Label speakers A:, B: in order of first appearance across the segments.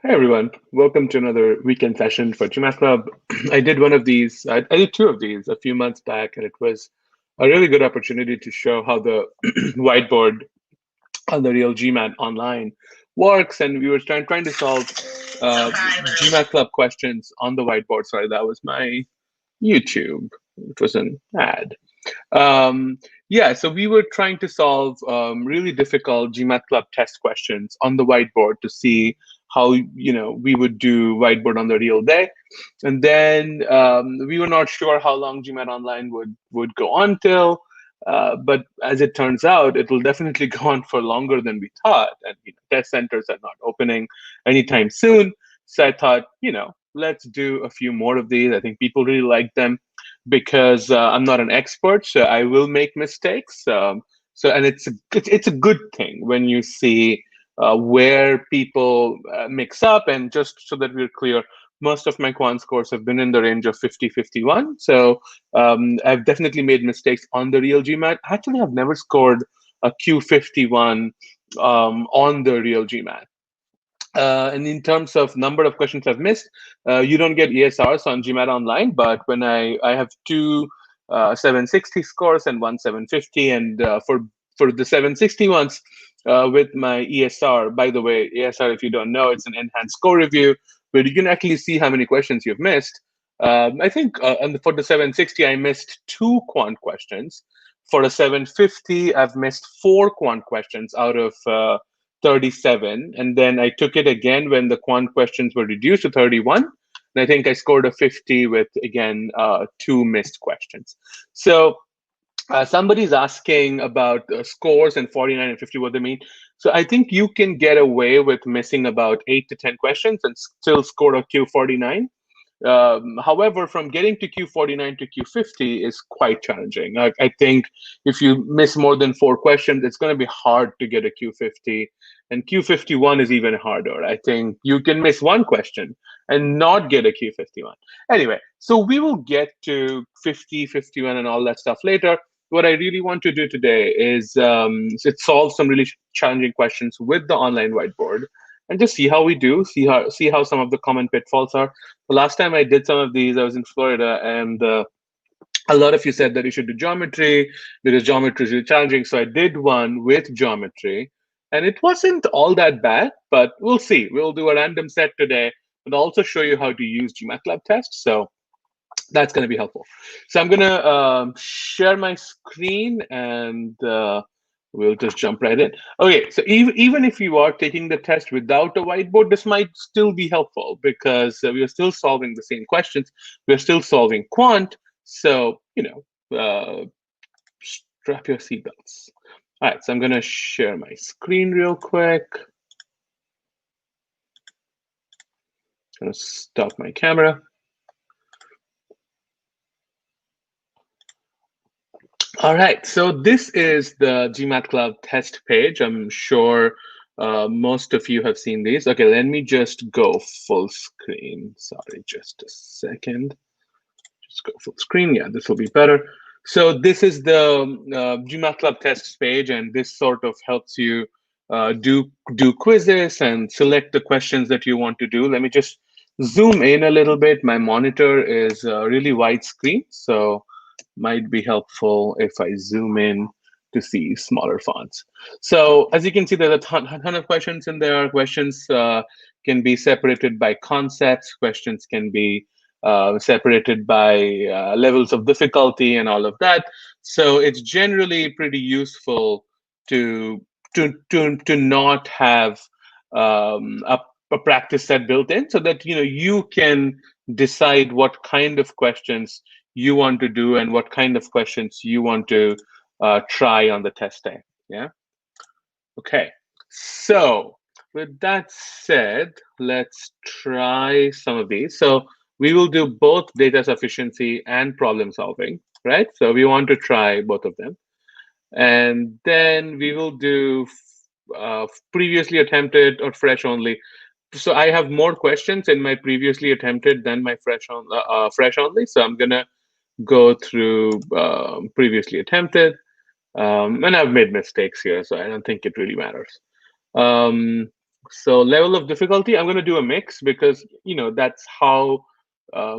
A: Hey everyone, welcome to another weekend session for Gmat Club. I did one of these, I did two of these a few months back, and it was a really good opportunity to show how the whiteboard on the real Gmat online works. And we were trying to solve Gmat Club questions on the whiteboard. Sorry, that was my YouTube. It was an ad. Um, yeah, so we were trying to solve really difficult GMAT Club test questions on the whiteboard to see how we would do whiteboard on the real day, and then we were not sure how long GMAT Online would go on till. But as it turns out, it will definitely go on for longer than we thought, and test centers are not opening anytime soon. So I thought, let's do a few more of these. I think people really like them because I'm not an expert, so I will make mistakes. And it's a good thing when you see where people mix up. And just so that we're clear, most of my quant scores have been in the range of 50-51. So I've definitely made mistakes on the real GMAT. Actually, I've never scored a Q51 on the real GMAT. And in terms of number of questions I've missed, you don't get ESRs on Gmat Online, but when I have two 760 scores and one 750, and for the 760 ones with my ESR, by the way, ESR, if you don't know, it's an enhanced score review where you can actually see how many questions you've missed. I think for the 760, I missed two quant questions. For a 750, I've missed four quant questions out of 37. And then I took it again when the quant questions were reduced to 31. And I think I scored a 50 with, again, two missed questions. So somebody's asking about scores and 49 and 50, what they mean. So I think you can get away with missing about 8 to 10 questions and still score a Q49. However, from getting to Q49 to Q50 is quite challenging. I think if you miss more than four questions, it's going to be hard to get a Q50. And Q51 is even harder. I think you can miss one question and not get a Q51. Anyway, so we will get to 50, 51, and all that stuff later. What I really want to do today is solve some really challenging questions with the online whiteboard and just see how we do, see how some of the common pitfalls are. The last time I did some of these, I was in Florida, and a lot of you said that you should do geometry because geometry is really challenging. So I did one with geometry, and it wasn't all that bad, but we'll see. We'll do a random set today, but also show you how to use GMATLab tests. So that's going to be helpful. So I'm going to share my screen, and we'll just jump right in. Okay, so even if you are taking the test without a whiteboard, this might still be helpful because we are still solving the same questions. We're still solving quant. So, strap your seatbelts. All right, so I'm going to share my screen real quick. I'm going to stop my camera. All right, so this is the Gmat Club test page. I'm sure most of you have seen these. Okay, let me just go full screen. Sorry, just a second. Just go full screen. Yeah, this will be better. So this is the Gmat Club tests page, and this sort of helps you do quizzes and select the questions that you want to do. Let me just zoom in a little bit. My monitor is really widescreen, so might be helpful if I zoom in to see smaller fonts. So as you can see, there's a ton of questions in there. Questions can be separated by concepts. Questions can be separated by levels of difficulty and all of that. So it's generally pretty useful to not have a practice set built in, so that you can decide what kind of questions you want to do and what kind of questions you want to try on the test day. Yeah. Okay. So with that said, let's try some of these. So we will do both data sufficiency and problem solving, right? So we want to try both of them. And then we will do previously attempted or fresh only. So I have more questions in my previously attempted than my fresh only. So I'm gonna go through previously attempted. And I've made mistakes here, so I don't think it really matters. So level of difficulty, I'm going to do a mix because that's how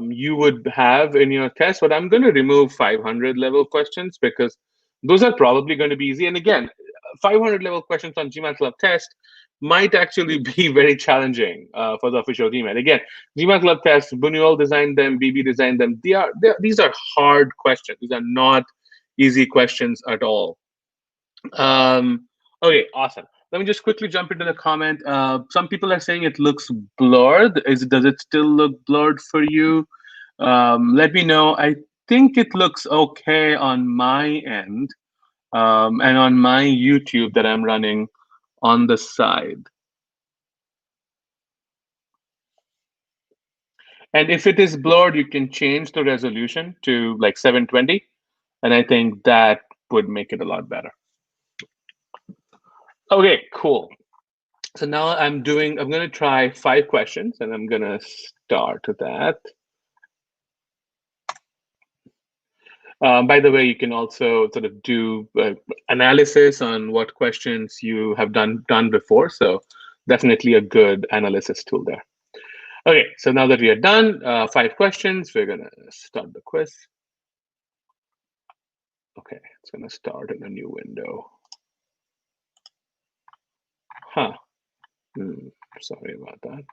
A: you would have in your test. But I'm going to remove 500 level questions because those are probably going to be easy. And again, 500 level questions on GMAT test might actually be very challenging for the official Gmat. Again, GMAT tests, Buñuel designed them, BB designed them. These are hard questions. These are not easy questions at all. Okay, awesome. Let me just quickly jump into the comment. Some people are saying it looks blurred. Does it still look blurred for you? Let me know. I think it looks okay on my end and on my YouTube that I'm running on the side. And if it is blurred, you can change the resolution to like 720. And I think that would make it a lot better. Okay, cool. So now I'm going to try 5 questions and I'm going to start that. By the way, you can also sort of do analysis on what questions you have done before. So definitely a good analysis tool there. Okay, so now that we are done, 5 questions, we're going to start the quiz. Okay, it's going to start in a new window. Huh. Sorry about that.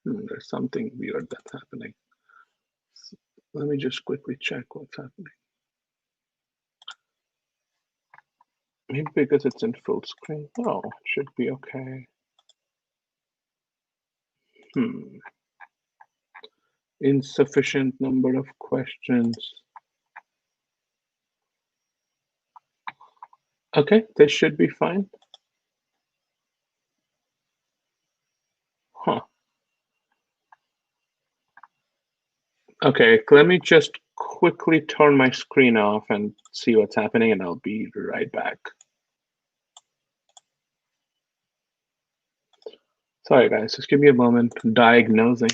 A: There's something weird that's happening. So let me just quickly check what's happening. Maybe because it's in full screen. Oh, it should be okay. Insufficient number of questions. Okay, this should be fine. Huh. Okay, let me just quickly turn my screen off and see what's happening, and I'll be right back. Sorry, guys, just give me a moment. Diagnosing.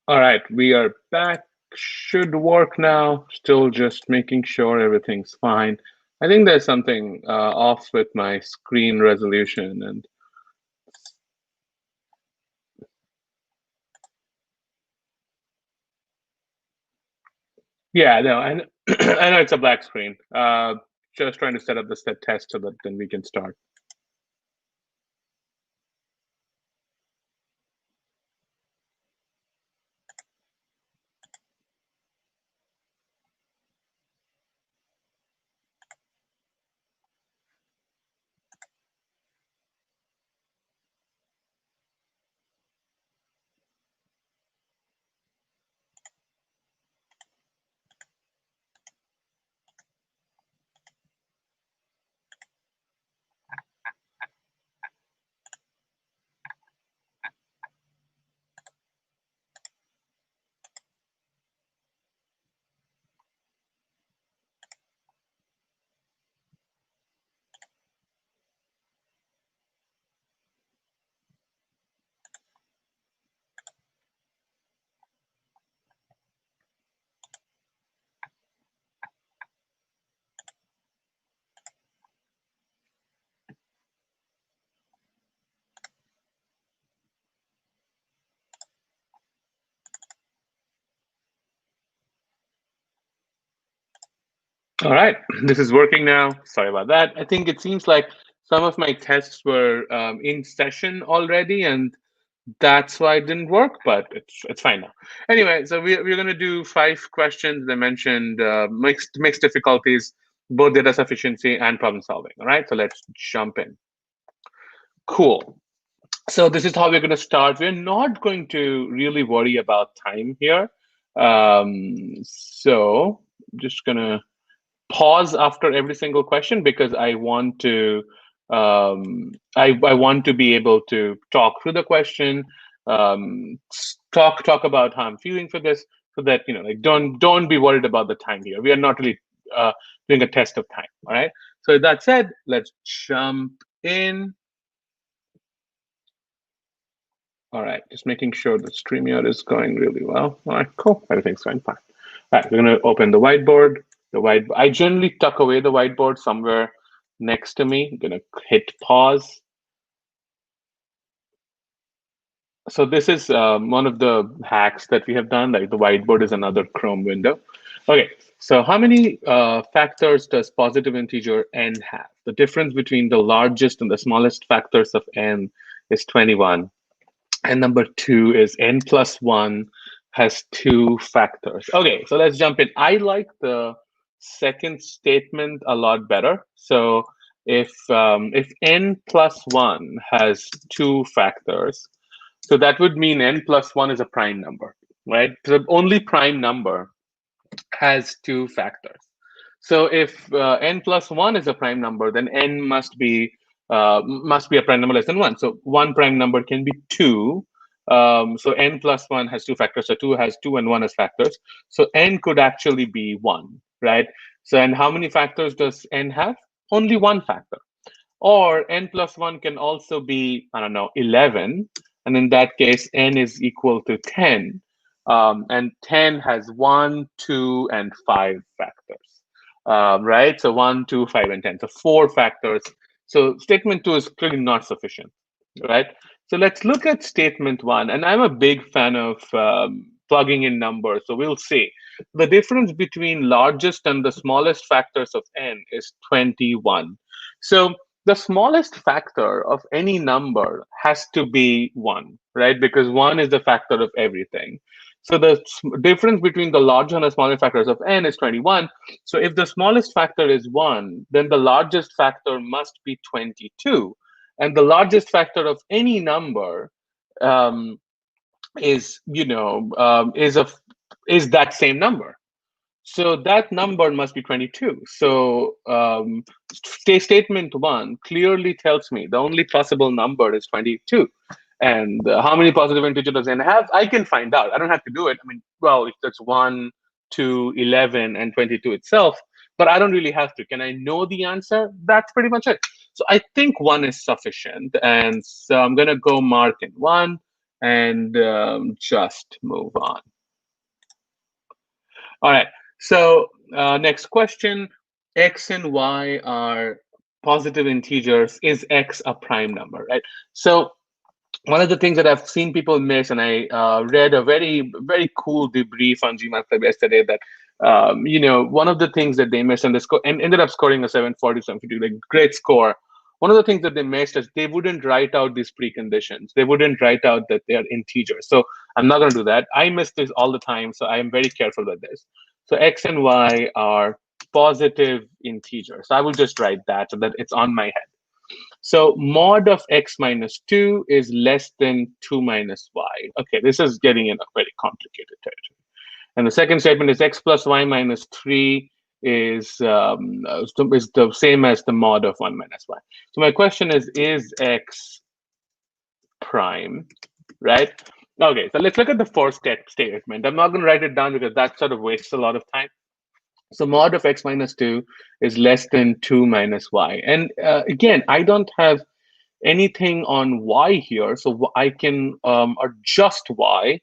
A: All right, we are back. Should work now. Still just making sure everything's fine. I think there's something off with my screen resolution, and yeah, no, I I know it's a black screen. Just trying to set up the test so that then we can start. All right, this is working now. Sorry about that. I think it seems like some of my tests were in session already, and that's why it didn't work, but it's fine now. Anyway, so we're going to do 5 questions. They mentioned mixed difficulties, both data sufficiency and problem solving. All right, so let's jump in. Cool. So this is how we're going to start. We're not going to really worry about time here. So I'm just going to pause after every single question because I want to I want to be able to talk through the question, talk about how I'm feeling for this, so that like don't be worried about the time here. We are not really doing a test of time. All right. So with that said, let's jump in. All right, just making sure the StreamYard is going really well. All right, cool. Everything's going fine. All right, we're going to open the whiteboard. I generally tuck away the whiteboard somewhere next to me. I'm going to hit pause. So this is one of the hacks that we have done. Like the whiteboard is another Chrome window. Okay, so how many factors does positive integer n have? The difference between the largest and the smallest factors of n is 21. And number 2 is n plus 1 has 2 factors. Okay, so let's jump in. I like the second statement a lot better. So if n plus 1 has 2 factors, so that would mean n plus 1 is a prime number, right? The only prime number has 2 factors. So if n plus 1 is a prime number, then n must be a prime number less than 1. So one prime number can be 2. So n plus 1 has 2 factors. So 2 has 2 and 1 has factors. So n could actually be 1, right? So and how many factors does n have? Only one factor. Or n plus 1 can also be, I don't know, 11. And in that case, n is equal to 10. And 10 has 1, 2, and 5 factors, right? So 1, 2, 5, and 10. So 4 factors. So statement 2 is clearly not sufficient, right? So let's look at statement 1. And I'm a big fan of plugging in numbers. So we'll see. The difference between largest and the smallest factors of n is 21. So the smallest factor of any number has to be 1, right? Because 1 is the factor of everything. So the difference between the larger and the smallest factors of n is 21. So if the smallest factor is 1, then the largest factor must be 22. And the largest factor of any number is, is that same number. So that number must be 22. So statement 1 clearly tells me the only possible number is 22. And how many positive integers does n have? I can find out. I don't have to do it. I mean, well, if that's 1, 2, 11, and 22 itself, but I don't really have to. Can I know the answer? That's pretty much it. So I think 1 is sufficient. And so I'm going to go mark in 1 and just move on. All right. So next question, x and y are positive integers. Is x a prime number, right? So one of the things that I've seen people miss, and I read a very, very cool debrief on Gmat Club yesterday that, one of the things that they missed and ended up scoring a 740, 750, like great score. One of the things that they missed is they wouldn't write out these preconditions. They wouldn't write out that they are integers. So I'm not going to do that. I miss this all the time, so I am very careful with this. So x and y are positive integers. So I will just write that so that it's on my head. So mod of x minus 2 is less than 2 minus y. Okay, this is getting in a very complicated territory. And the second statement is x plus y minus 3 is the same as the mod of 1 minus y. So my question is x prime, right? Okay, so let's look at the first statement. I'm not going to write it down because that sort of wastes a lot of time. So mod of x minus 2 is less than 2 minus y. And again, I don't have anything on y here, so I can adjust y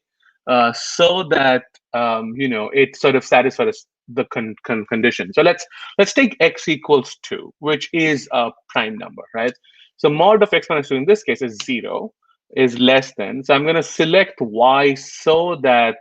A: so that it sort of satisfies the condition. So let's take x equals 2, which is a prime number, right? So mod of x minus 2 in this case is 0, is less than. So I'm going to select y so that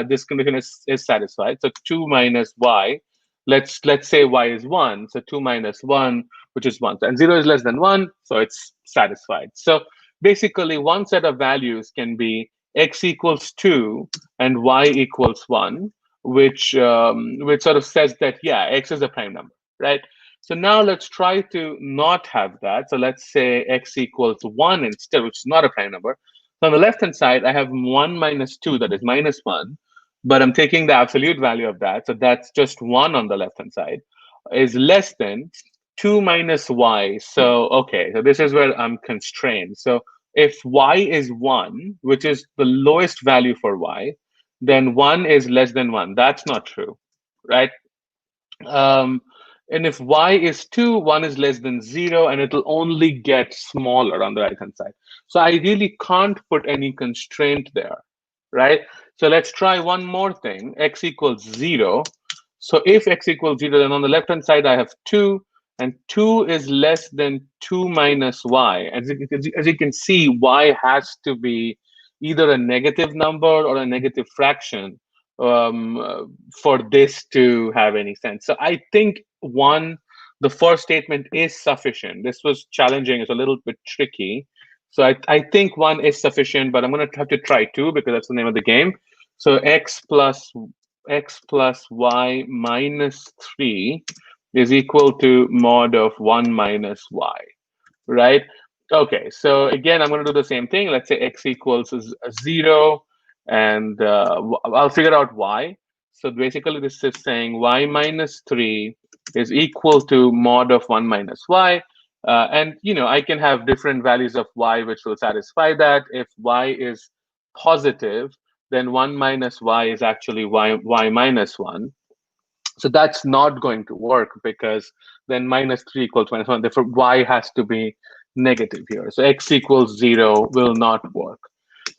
A: this condition is satisfied. So 2 minus y let's say y is 1. So 2 minus 1, which is 1. And 0 is less than 1, so it's satisfied. So basically, one set of values can be x equals 2 and y equals 1, which sort of says that, yeah, x is a prime number, right? So now let's try to not have that. So let's say x equals 1 instead, which is not a prime number. So on the left-hand side, I have 1 minus 2, that is minus 1. But I'm taking the absolute value of that. So that's just 1 on the left-hand side, is less than 2 minus y. So, okay, so this is where I'm constrained. So if y is 1, which is the lowest value for y, then 1 is less than 1. That's not true, right? And if y is 2, 1 is less than 0, and it'll only get smaller on the right-hand side. So I really can't put any constraint there, right? So let's try one more thing, x equals 0. So if x equals 0, then on the left-hand side, I have 2, and 2 is less than 2 minus y. As you can see, y has to be either a negative number or a negative fraction for this to have any sense. So I think the first statement is sufficient. This was challenging. It's a little bit tricky. So I think 1 is sufficient, but I'm going to have to try 2 because that's the name of the game. So x plus y minus 3 is equal to mod of 1 minus y, right? Okay, so again, I'm going to do the same thing. Let's say x equals 0, and I'll figure out y. So basically, this is saying y minus 3 is equal to mod of 1 minus y. And I can have different values of y which will satisfy that. If y is positive, then 1 minus y is actually y minus 1. So that's not going to work because then minus 3 equals minus 1. Therefore, y has to be negative here. So x equals 0 will not work.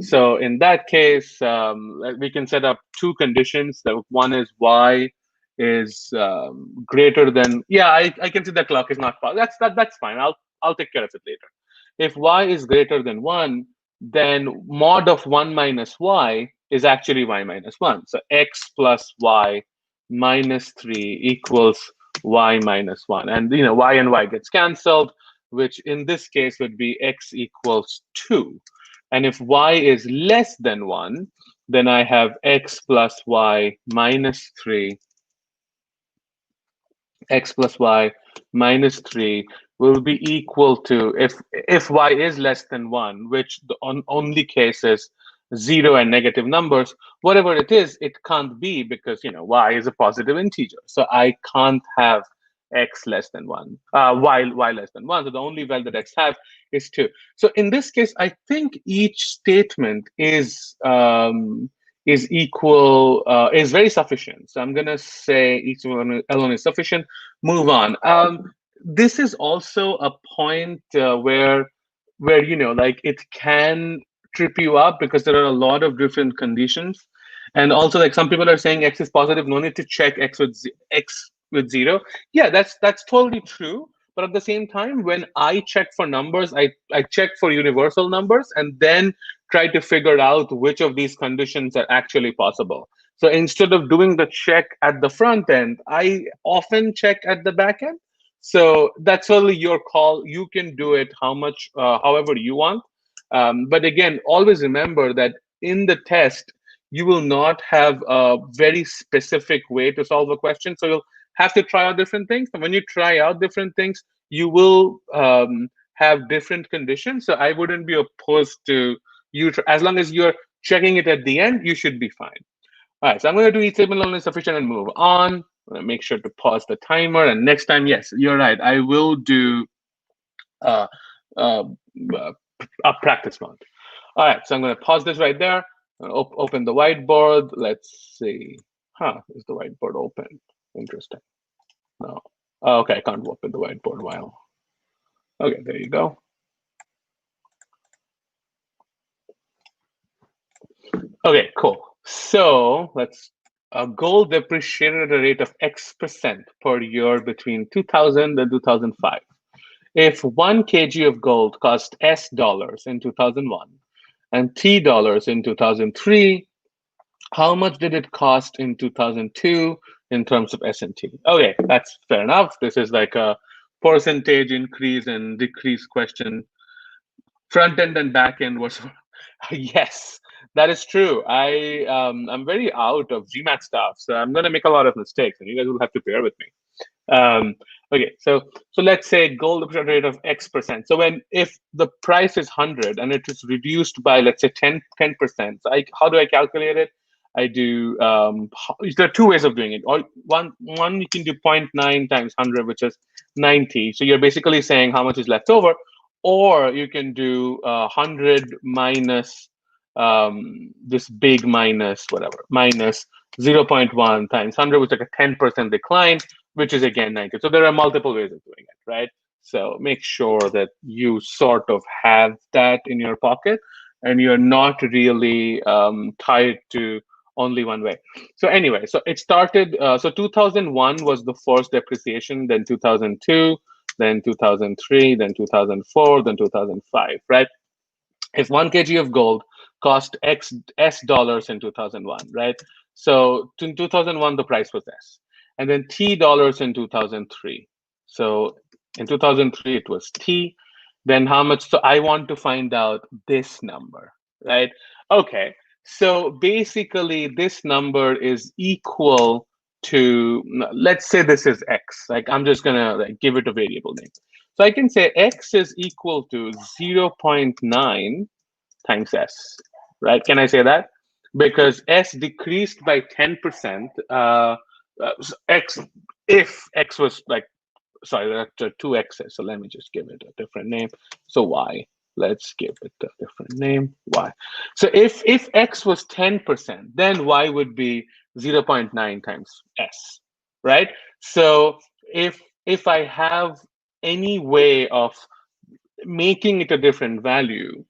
A: So in that case, we can set up two conditions. That one is y is greater than, yeah, I can see the clock is not positive. That's fine. I'll take care of it later. If y is greater than 1, then mod of 1 minus y is actually y minus 1. So x plus y minus 3 equals y minus 1. And y and y gets canceled, which in this case would be x equals 2. And if y is less than 1, then I have x plus y minus 3. X plus y minus 3 will be equal to, if y is less than 1, which the only case is 0 and negative numbers, whatever it is, it can't be because y is a positive integer. So I can't have x less than 1, y less than 1. So the only value that x have is 2. So in this case, I think each statement is equal, is very sufficient. So I'm going to say each one is sufficient. Move on. This is also a point where like it can trip you up because there are a lot of different conditions. And also, like, some people are saying x is positive, no need to check x with 0. Yeah, that's totally true. But at the same time, when I check for numbers, I check for universal numbers and then try to figure out which of these conditions are actually possible. So instead of doing the check at the front end, I often check at the back end. So that's totally your call. You can do it however you want. But again, always remember that in the test, you will not have a very specific way to solve a question. So you'll have to try out different things. And when you try out different things, you will have different conditions. So I wouldn't be opposed to as long as you're checking it at the end, you should be fine. All right, so I'm going to do each statement alone is sufficient and move on. I'm going to make sure to pause the timer. And next time, yes, you're right. I will do a practice round. All right, so I'm going to pause this right there. Open the whiteboard. Let's see. Is the whiteboard open? Interesting. No. Oh, okay, I can't open the whiteboard while. Okay, there you go. Okay, cool. So let's gold depreciated at a rate of X% per year between 2000 and 2005. If 1 kg of gold cost S dollars in 2001 and T dollars in 2003, how much did it cost in 2002 in terms of S&T. Okay, that's fair enough. This is like a percentage increase and decrease question. Front end and back end was yes, that is true. I'm very out of GMAT stuff, so I'm going to make a lot of mistakes, and you guys will have to bear with me. Okay, so let's say gold appreciation rate of X%. So if the price is 100 and it is reduced by, let's say, 10%, so how do I calculate it? I do, there are two ways of doing it. Or one you can do 0.9 times 100, which is 90. So you're basically saying how much is left over. Or you can do 100 minus this big minus whatever, minus 0.1 times 100, which is like a 10% decline, which is again 90. So there are multiple ways of doing it, right? So make sure that you sort of have that in your pocket and you're not really tied to only one way. So anyway, so it started, so 2001 was the first depreciation, then 2002, then 2003, then 2004, then 2005, right? If 1 kg of gold cost S dollars in 2001, right? So in 2001, the price was S. And then T dollars in 2003. So in 2003, it was T. Then how much? So I want to find out this number, right? Okay. So basically, this number is equal to, let's say this is X. Like I'm just gonna give it a variable name. So I can say X is equal to 0.9 times S, right? Can I say that? Because S decreased by 10%. X, if X was like, sorry, there are two X's. So let me just give it a different name. So Y. Let's give it a different name, Y. So if X was 10%, then Y would be 0.9 times S, right? So if I have any way of making it a different value,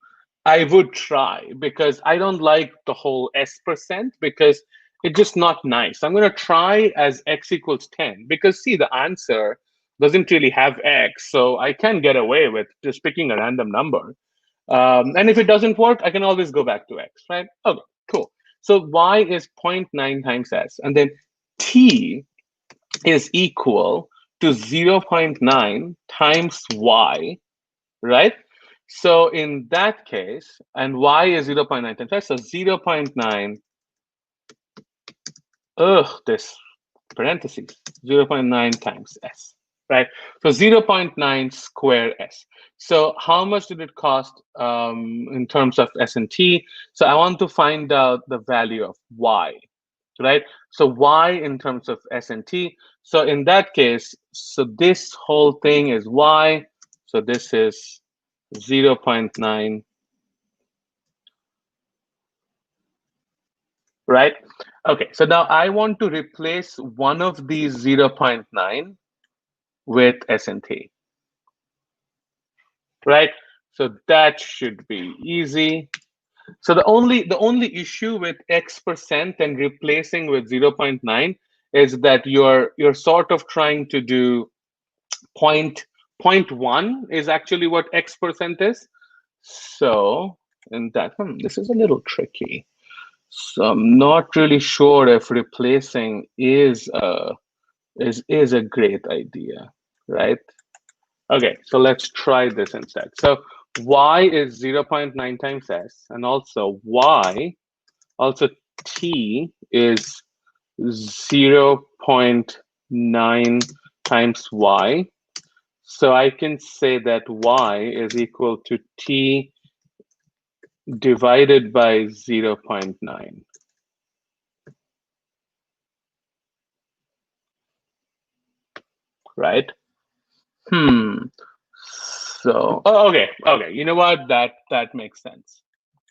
A: I would try, because I don't like the whole S% because it's just not nice. I'm going to try as X equals 10 because see, the answer doesn't really have X. So I can get away with just picking a random number. And if it doesn't work, I can always go back to X, right? Okay, cool. So Y is 0.9 times S. And then T is equal to 0.9 times Y, right? So in that case, and Y is 0.9 times S, so 0.9, this parentheses, 0.9 times S, right? So 0.9 square S. So how much did it cost in terms of S&T? So I want to find out the value of Y, right? So Y in terms of S&T. So in that case, so this whole thing is Y. So this is 0.9, right? Okay, so now I want to replace one of these 0.9 with S&T, right? So that should be easy. So the only issue with X% and replacing with 0.9 is that you're sort of trying to do 0.1 is actually what X% is. So in that, this is a little tricky. So I'm not really sure if replacing is a great idea, right? Okay, so let's try this instead. So Y is 0.9 times S, and also T is 0.9 times Y. So I can say that Y is equal to T divided by 0.9. Right? So, okay. You know what? That makes sense.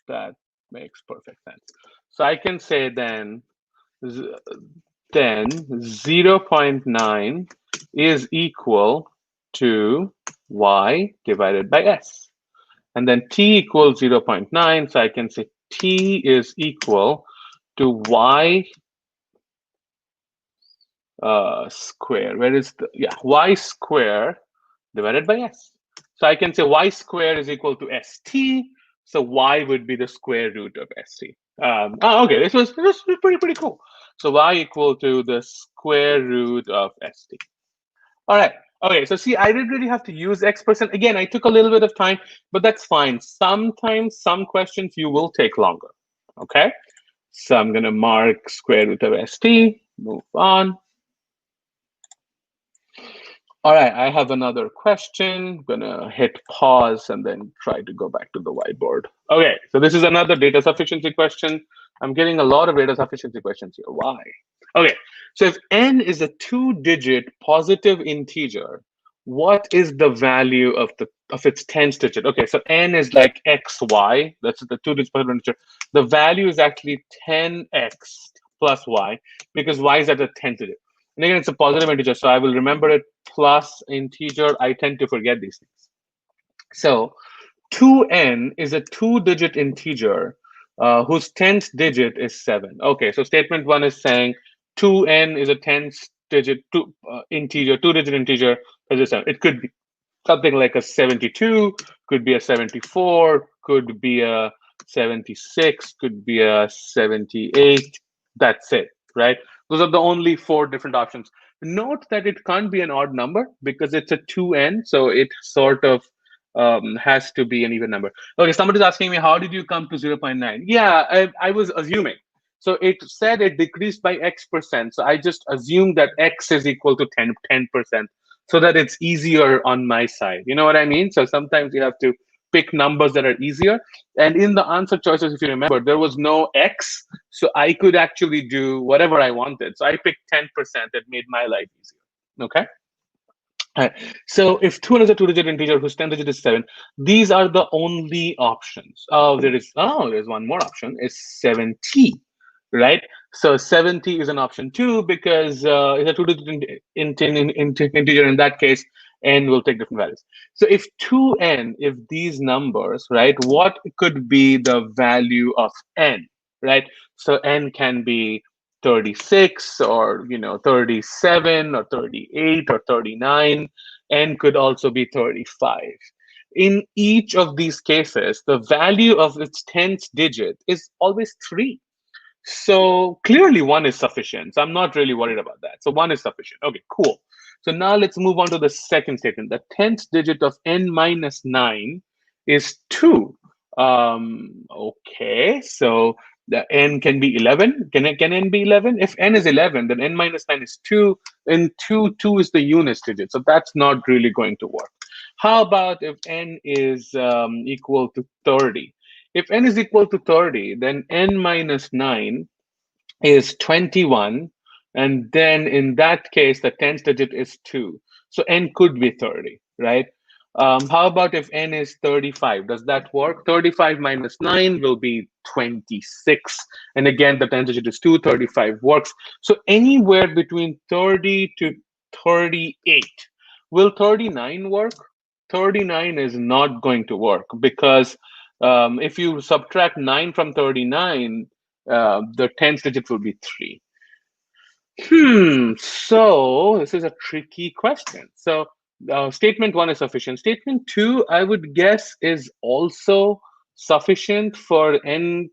A: That makes perfect sense. So I can say then 0.9 is equal to Y divided by S. And then T equals 0.9. So I can say T is equal to Y square. Where is the, Y square divided by S. So I can say Y square is equal to ST. So Y would be the square root of ST. Okay, this was pretty cool. So y equal to the square root of st. All right. Okay, so see, I didn't really have to use X%. Again, I took a little bit of time, but that's fine. Sometimes some questions you will take longer. Okay, so I'm going to mark square root of st, move on. All right, I have another question. I'm gonna hit pause and then try to go back to the whiteboard. Okay, so this is another data sufficiency question. I'm getting a lot of data sufficiency questions here. Why? Okay, so if n is a two-digit positive integer, what is the value of its tens digit? Okay, so n is like xy. That's the two-digit positive integer. The value is actually 10x plus y because y is at the tenth digit. And again, it's a positive integer, so I will remember it plus integer. I tend to forget these things. So 2n is a two-digit integer whose 10th digit is 7. Okay, so statement 1 is saying 2n is a 10th digit integer, two-digit integer, is 7. It could be something like a 72, could be a 74, could be a 76, could be a 78. That's it, right? Those are the only 4 different options. Note that it can't be an odd number because it's a 2n, so it sort of has to be an even number. Okay, somebody's asking me, how did you come to 0.9? Yeah, I was assuming. So it said it decreased by X%. So I just assumed that X is equal to 10%, so that it's easier on my side. You know what I mean? So sometimes you have to pick numbers that are easier. And in the answer choices, if you remember, there was no X, so I could actually do whatever I wanted. So I picked 10%. That made my life easier. Okay. All right. So if 2 is a two-digit integer whose 10th digit is 7, these are the only options. There's one more option, is 70, right? So 70 is an option too because it's a two-digit integer. In that case, n will take different values. So if 2n, if these numbers, right, what could be the value of n, right? So n can be 36 or 37 or 38 or 39, and could also be 35. In each of these cases, the value of its 10th digit is always 3. So clearly 1 is sufficient. So I'm not really worried about that. So 1 is sufficient. Okay, cool. So now let's move on to the second statement. The 10th digit of n minus 9 is 2. Okay, so the n can be 11. Can n be 11? If n is 11, then n minus 9 is 2. And 2 is the units digit. So that's not really going to work. How about if n is equal to 30? If n is equal to 30, then n minus 9 is 21. And then in that case, the 10th digit is 2. So n could be 30, right? How about if n is 35? Does that work? 35 minus 9 will be 26. And again, the 10th digit is 2. 35 works. So anywhere between 30 to 38. Will 39 work? 39 is not going to work because if you subtract 9 from 39, the 10th digit will be 3. So this is a tricky question. So statement 1 is sufficient. Statement 2, I would guess, is also sufficient for n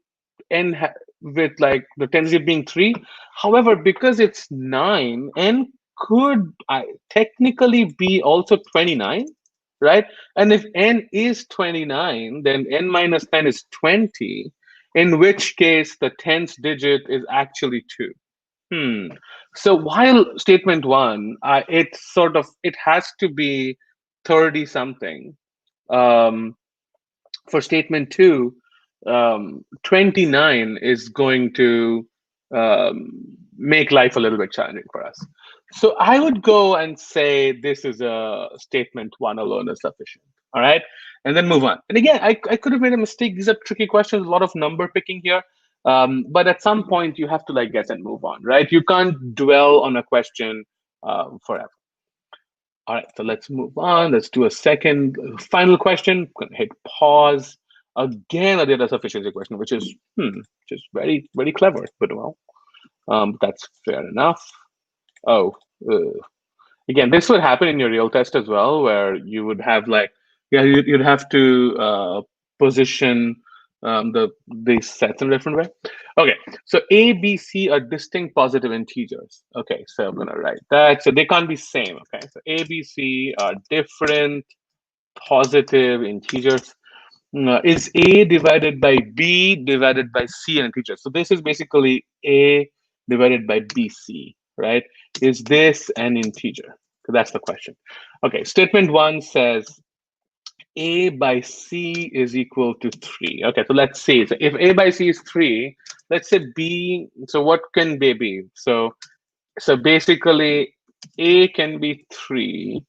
A: with like the 10th digit being 3. However, because it's 9, n could technically be also 29, right? And if n is 29, then n minus 10 is 20, in which case the 10th digit is actually 2. So while statement 1, it has to be 30 something. For statement 2, 29 is going to make life a little bit challenging for us. So I would go and say this is a statement 1 alone is sufficient. All right, and then move on. And again, I could have made a mistake. These are tricky questions, a lot of number picking here. But at some point, you have to like guess and move on, right? You can't dwell on a question forever. All right, so let's move on. Let's do a second final question. I'm gonna hit pause. Again, a data sufficiency question, which is just very, very clever, but well, that's fair enough. Oh, again, this would happen in your real test as well, where you would have like, yeah, you'd have to position these sets in a different way. Okay, so A, B, C are distinct positive integers. Okay, so I'm gonna write that. So they can't be same. Okay, so A, B, C are different positive integers. Is A divided by B divided by C an integer? So this is basically A divided by BC, right? Is this an integer? So that's the question. Okay, statement one says A by C is equal to 3. Okay, so let's see. So if A by C is 3, let's say B, so what can B be? So basically A can be 3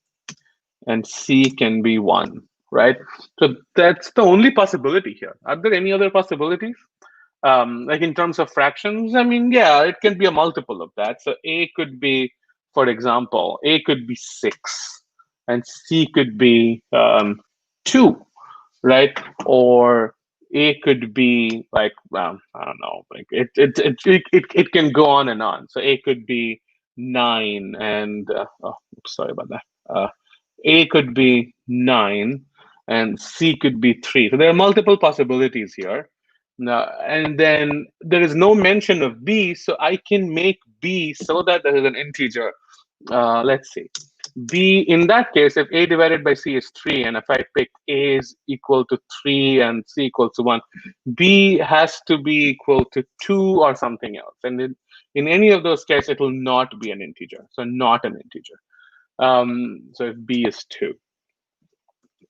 A: and C can be 1, right? So that's the only possibility here. Are there any other possibilities? Like in terms of fractions, I mean, yeah, it can be a multiple of that. So A could be, for example, A could be 6 and C could be 2, right? Or A could be like, I don't know, like it can go on and on. So A could be 9 and, oh, sorry about that. A could be 9 and C could be 3. So there are multiple possibilities here. Now, and then there is no mention of B, so I can make B so that there is an integer. Let's see. B, in that case, if A divided by C is 3, and if I pick A is equal to 3 and C equals to 1, B has to be equal to 2 or something else. And in any of those cases, it will not be an integer. So not an integer. So if B is 2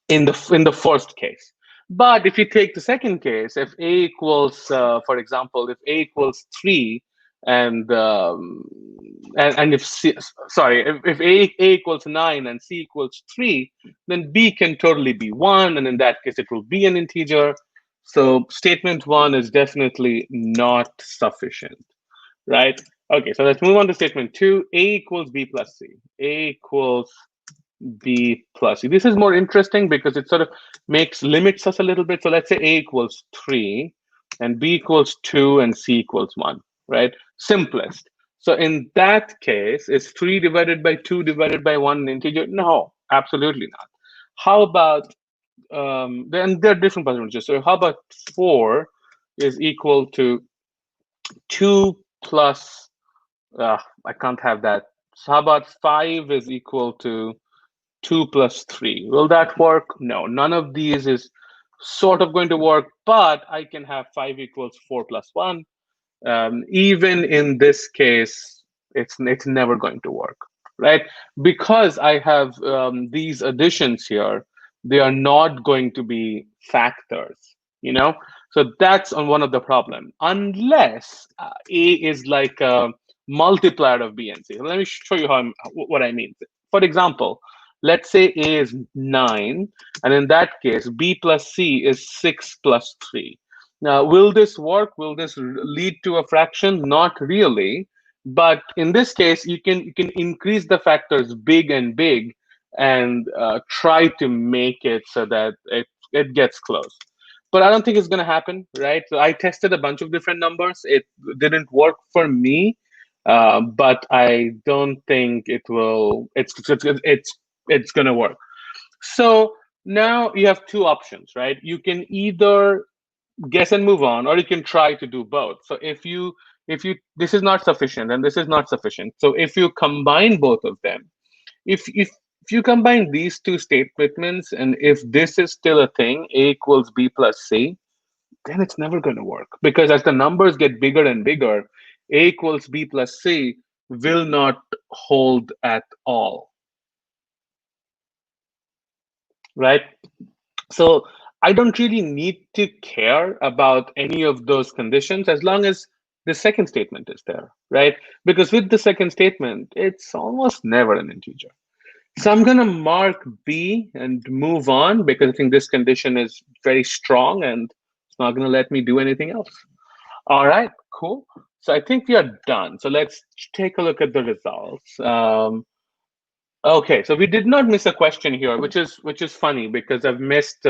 A: in the first case. But if you take the second case, if A equals, for example, if A equals 3 and if C, sorry, if A equals 9 and C equals 3, then B can totally be 1, and in that case, it will be an integer. So statement 1 is definitely not sufficient, right? Okay, so let's move on to statement 2. A equals B plus C. A equals B plus C. This is more interesting because it sort of limits us a little bit. So let's say A equals 3 and B equals 2 and C equals 1, right? Simplest. So in that case, is 3 divided by 2 divided by 1 an integer? No, absolutely not. How about, then there are different possibilities. So how about 4 is equal to 2 plus, I can't have that. So how about 5 is equal to 2 plus 3. Will that work? No, none of these is sort of going to work, but I can have 5 equals 4 plus 1. Even in this case, it's never going to work, right? Because I have these additions here, they are not going to be factors, you know? So that's on one of the problem, unless A is like a multiplier of B and C. Let me show you what I mean. For example, let's say A is 9, and in that case, B plus C is 6 plus 3. Now, will this work? Will this lead to a fraction? Not really. But in this case, you can increase the factors big and big and try to make it so that it gets close. But I don't think it's going to happen, right? So I tested a bunch of different numbers. It didn't work for me, but I don't think it will. It's going to work. So now you have two options, right? You can either guess and move on, or you can try to do both. So if you this is not sufficient and this is not sufficient, so if you combine both of them, if you combine these two statements, and if this is still a thing, A equals B plus C, then it's never going to work, because as the numbers get bigger and bigger, A equals B plus C will not hold at all, right? So I don't really need to care about any of those conditions as long as the second statement is there, right? Because with the second statement, it's almost never an integer. So I'm going to mark B and move on, because I think this condition is very strong and it's not going to let me do anything else. All right, cool. So I think we are done. So let's take a look at the results. Okay, so we did not miss a question here, which is funny because I've missed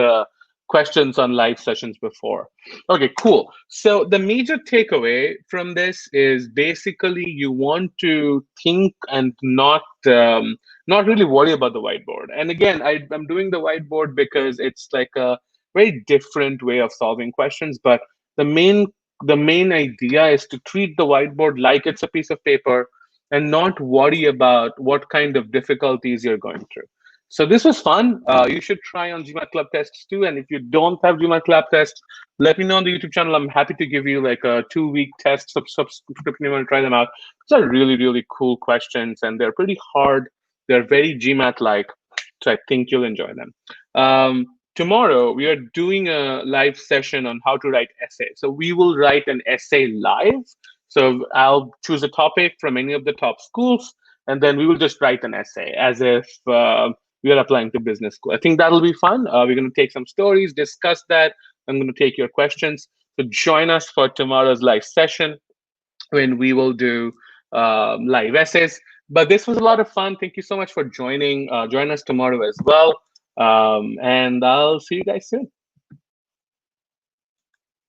A: questions on live sessions before. Okay, cool. So the major takeaway from this is basically you want to think and not really worry about the whiteboard. And again, I'm doing the whiteboard because it's like a very different way of solving questions. But the main the main idea is to treat the whiteboard like it's a piece of paper and not worry about what kind of difficulties you're going through. So this was fun. You should try on Gmat Club tests too. And if you don't have Gmat Club tests, let me know on the YouTube channel. I'm happy to give you like a 2-week test subscription. You want to try them out. These are really, really cool questions, and they're pretty hard. They're very Gmat-like, so I think you'll enjoy them. Tomorrow, we are doing a live session on how to write essays. So we will write an essay live. So I'll choose a topic from any of the top schools, and then we will just write an essay as if we are applying to business school. I think that'll be fun. We're going to take some stories, discuss that. I'm going to take your questions. So join us for tomorrow's live session when we will do live essays. But this was a lot of fun. Thank you so much for joining. Join us tomorrow as well. And I'll see you guys soon.